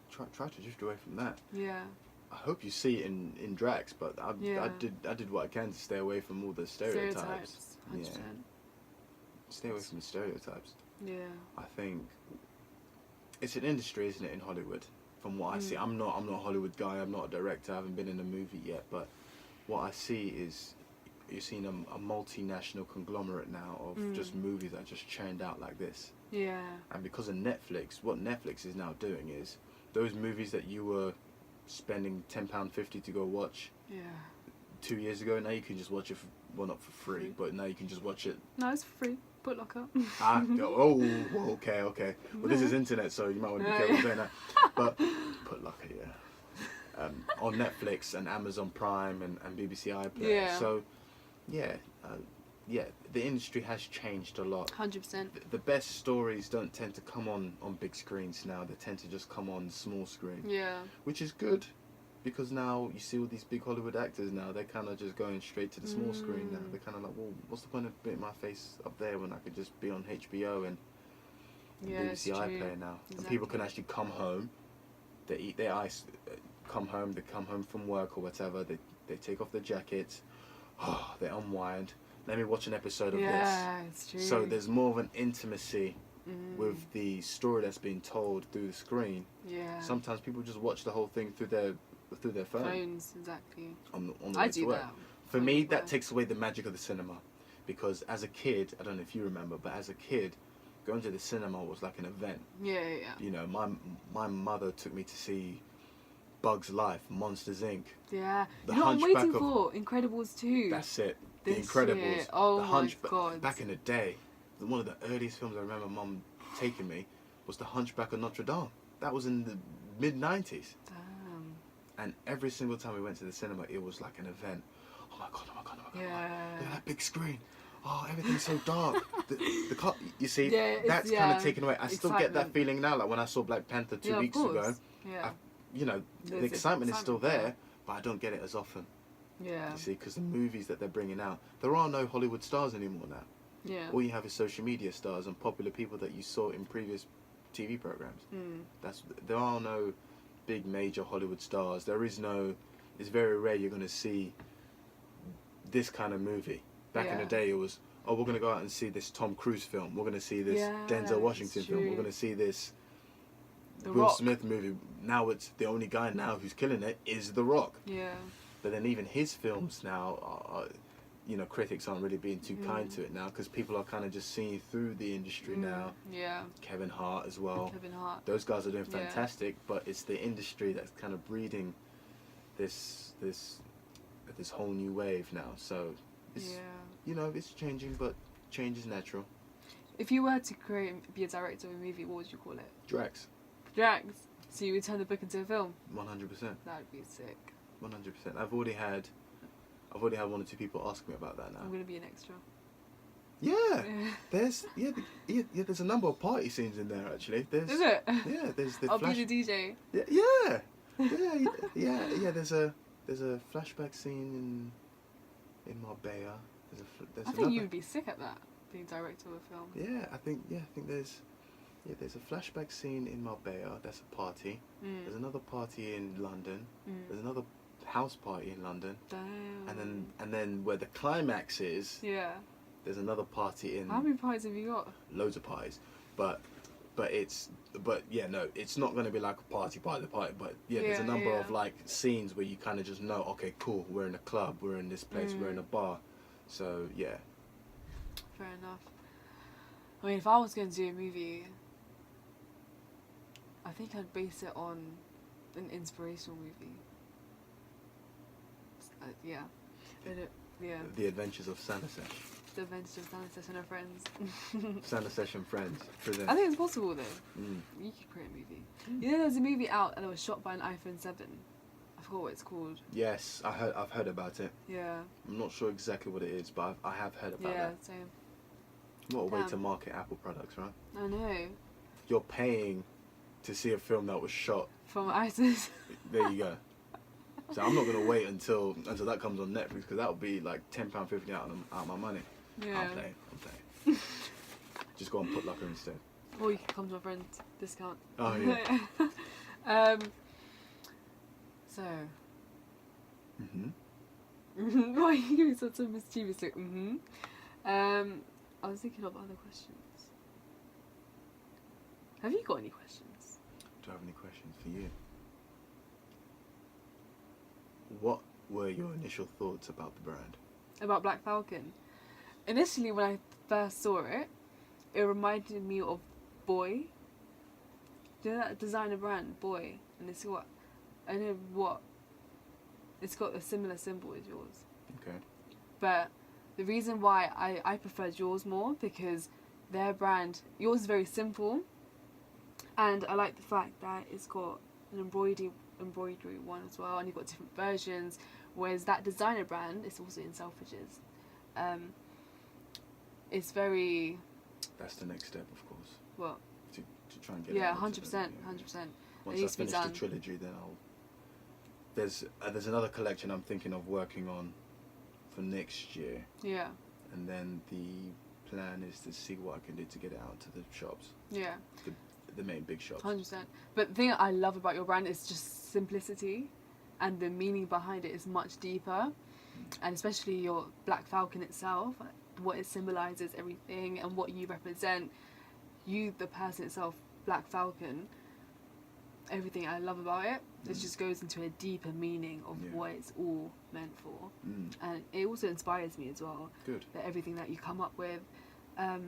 Try to drift away from that. Yeah. I hope you see it in Drax, but I did what I can to stay away from all the stereotypes. 100%. Yeah. Stay away from the stereotypes. Yeah. I think it's an industry, isn't it, in Hollywood? From what I see, I'm not a Hollywood guy. I'm not a director. I haven't been in a movie yet, but what I see is you're seeing a multinational conglomerate now of just movies that are just churned out like this. Yeah. And because of Netflix, what Netflix is now doing is those movies that you were spending £10.50 to go watch 2 years ago, now you can just watch it not for free, but now you can just watch it. No, it's free. Put Locker. Okay. Well, this is internet, so you might want to be careful saying that. But Put Locker, on Netflix and Amazon Prime and BBC iPlayer. Yeah. So, the industry has changed a lot. 100%. The best stories don't tend to come on big screens now. They tend to just come on small screen. Yeah. Which is good, because now you see all these big Hollywood actors now, they're kind of just going straight to the small screen now. They're kind of like, well, what's the point of putting my face up there when I could just be on HBO and BBC iPlayer now? Exactly. And people can actually come home, they eat their ice, they come home from work or whatever, they take off their jackets, they unwind, let me watch an episode of this. Yeah, it's true. So there's more of an intimacy with the story that's being told through the screen. Yeah. Sometimes people just watch the whole thing through their phone. Phones, exactly. On the way to work. That. For me, that takes away the magic of the cinema, because as a kid, I don't know if you remember, but as a kid, going to the cinema was like an event. Yeah. You know, my mother took me to see Bugs Life, Monsters Inc. Yeah. The You know what I'm waiting Hunchback for? Incredibles 2. That's it. This The Incredibles. year. Oh the my God. Back in the day, one of the earliest films I remember Mum taking me was The Hunchback of Notre Dame. That was in the mid-90s. Damn. And every single time we went to the cinema, it was like an event. Oh my God. Yeah. Look at that big screen. Oh, everything's so dark. You see, Yeah, that's kind of taken away. I still get that Excitement. feeling now. Like when I saw Black Panther 2 weeks ago, Yeah. the excitement is still there, but I don't get it as often. Yeah. You see, because the movies that they're bringing out, there are no Hollywood stars anymore now. Yeah. All you have is social media stars and popular people that you saw in previous TV programs. There are no big major Hollywood stars. It's very rare you're going to see this kind of movie. Back in the day, it was, we're going to go out and see this Tom Cruise film. We're going to see this Denzel Washington film. We're going to see this Will Smith movie. Now it's the only guy now who's killing it is The Rock. Yeah. But then even his films now are critics aren't really being too kind to it now, because people are kind of just seeing through the industry now. Yeah. Kevin Hart as well. Kevin Hart. Those guys are doing fantastic, but it's the industry that's kind of breeding this this whole new wave now. So it's it's changing, but change is natural. If you were to be a director of a movie, what would you call it? Drax. Drax. So you would turn the book into a film? 100%. That'd be sick. 100%. I've already had one or two people ask me about that now. I'm gonna be an extra. Yeah. There's there's a number of party scenes in there actually. Is it? Yeah. There's the. I'll be the DJ. Yeah. There's a flashback scene in Marbella. I think you would be sick at that, being director of a film. Yeah, I think there's a flashback scene in Marbella. That's a party. There's another party in London. There's another house party in London. Damn. And then where the climax is. Yeah. There's another party in. How many parties have you got? Loads of parties, but it's not going to be like a party. But there's a number of like scenes where you kind of just know, okay, cool, we're in a club, we're in this place, we're in a bar, so yeah. Fair enough. I mean, if I was going to do a movie, I think I'd base it on an inspirational movie. Yeah. The Adventures of Sanasesh. The Adventures of Sanasesh and her friends. Sanasesh and Friends. Present. I think it's possible though. You could create a movie. You know, there's a movie out and it was shot by an iPhone 7. I forgot what it's called. Yes, I've heard about it. Yeah. I'm not sure exactly what it is, but I have heard about that. Yeah, same. What a way to market Apple products, right? I know. You're paying to see a film that was shot from ISIS. There you go. So I'm not gonna wait until that comes on Netflix, because that would be like £10.50 out of my money. Yeah. I'm playing. Just go and put Lucker instead. Or you can come to my friend's discount. Oh yeah. So. Mhm. Why are you giving such a mischievous look? I was thinking of other questions. Have you got any questions? Do I have any questions for you? What were your initial thoughts about the brand? About Black Falcon? Initially, when I first saw it, it reminded me of Boy. Do you know that designer brand, Boy? And it's got, it's got a similar symbol as yours. Okay. But the reason why I preferred yours more, because their brand, yours is very simple, and I like the fact that it's got an embroidery one as well, and you've got different versions, whereas that designer brand is also in Selfridges. It's very... That's the next step, of course. What? To try and get 100%. Once I finish the trilogy, then there's another collection I'm thinking of working on for next year. Yeah. And then the plan is to see what I can do to get it out to the shops. Yeah. The main big shops. 100%. But the thing I love about your brand is just simplicity, and the meaning behind it is much deeper. And especially your Black Falcon itself, what it symbolises, everything, and what you represent, you, the person itself, Black Falcon, everything I love about it, it just goes into a deeper meaning of what it's all meant for. And it also inspires me as well. Good. That everything that you come up with, that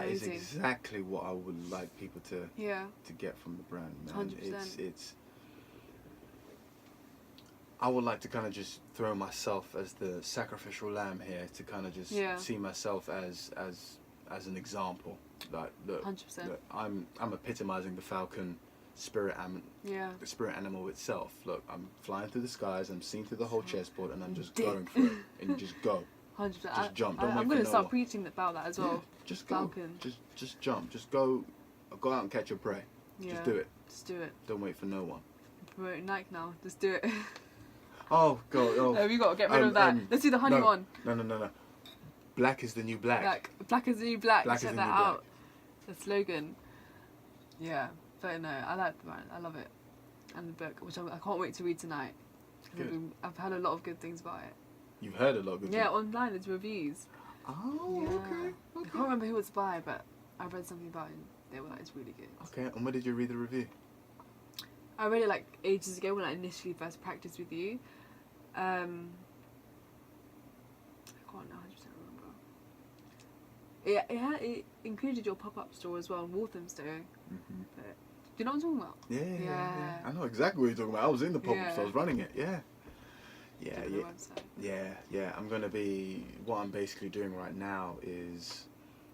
is exactly what I would like people to get from the brand, man. 100%. It's I would like to kind of just throw myself as the sacrificial lamb here, to kind of just see myself as an example. Like, look, 100%. Look, I'm epitomizing the Falcon spirit, the spirit animal itself. Look, I'm flying through the skies, I'm seeing through the whole chessboard, and I'm just going for it. And you just go. 100%. Just jump. I'm going to start preaching about that as well. Yeah, just go. Falcon. Just jump. Just go out and catch your prey. Yeah. Just do it. Just do it. Don't wait for no one. Promoting Nike now. Just do it. Oh god. Oh. No, we got to get rid of that. Let's do the honey one. No. Black is the new black. Black is the new black. Black Check is the that new out. The slogan. Yeah, but no, I like the brand. I love it, and the book, which I can't wait to read tonight. Good. I've heard a lot of good things about it. You've heard a lot of good things? Yeah, online there's reviews. Oh, yeah. okay. I can't remember who it's by, but I read something about it and they were like, it's really good. Okay, and when did you read the review? I read it like ages ago when I initially first practiced with you. I can't 100% remember. It included your pop-up store as well in Walthamstow. Mm-hmm. But, do you know what I'm talking about? Yeah. I know exactly what you're talking about. I was in the pop-up store, I was running it, yeah. Yeah, give it a website. Yeah. What I'm basically doing right now is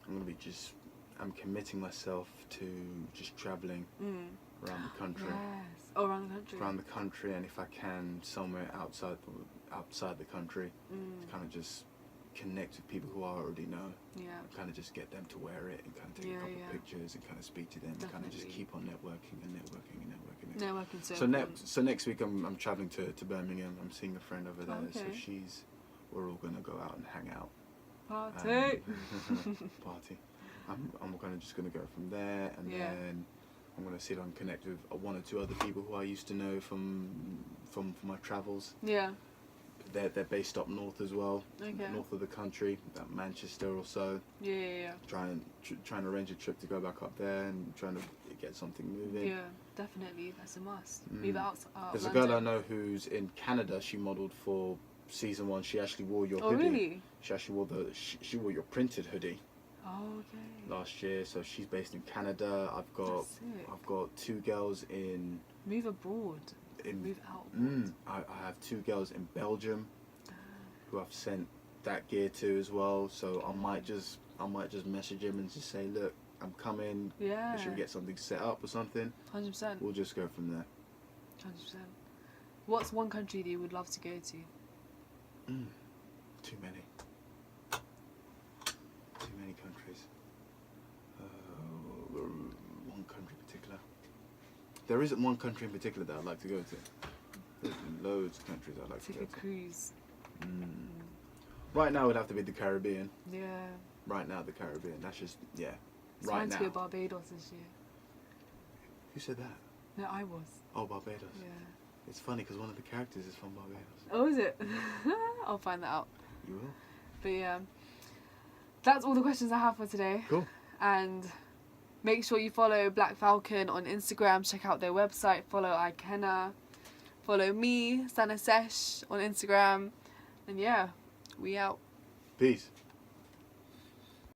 I'm committing myself to just traveling around the country. Yes. Oh, around the country. Around the country, and if I can, somewhere outside the country, to kind of just connect with people who I already know. Yeah. Kind of just get them to wear it and kind of take a couple of pictures and kind of speak to them. And kind of just keep on networking. Networking. So next week I'm traveling to Birmingham. I'm seeing a friend over there. Okay. So we're all gonna go out and hang out. Party. Party. I'm just gonna go from there, and then I'm gonna see if I can connect with one or two other people who I used to know from my travels. Yeah. They're based up north as well, Okay. north of the country, Manchester or so. Yeah. Trying to arrange a trip to go back up there and trying to get something moving. Yeah, definitely. That's a must. Move out. There's a girl I know who's in Canada. She modelled for season 1. She actually wore your hoodie. Oh, really? She actually wore she wore your printed hoodie. Oh, okay. Last year, so she's based in Canada. I've got 2 girls in. Move abroad. Move out. I have 2 girls in Belgium, who I've sent that gear to as well. So I might just message him and just say, look, I'm coming. Yeah. Should we get something set up or something? 100%. We'll just go from there. 100%. What's one country that you would love to go to? Too many countries. One country in particular. There isn't one country in particular that I'd like to go to. There's loads of countries I'd like to go to. Take a cruise. Right now it would have to be the Caribbean. Yeah. Right now the Caribbean. That's just, yeah. It's Right fine now. to go Barbados this year. Who said that? No, I was. Oh, Barbados. Yeah. It's funny because one of the characters is from Barbados. Oh, is it? I'll find that out. You will? But yeah, that's all the questions I have for today. Cool. And make sure you follow Blaque Falcon on Instagram. Check out their website. Follow Ikenna. Follow me, Sanasesh, on Instagram. And yeah, we out. Peace.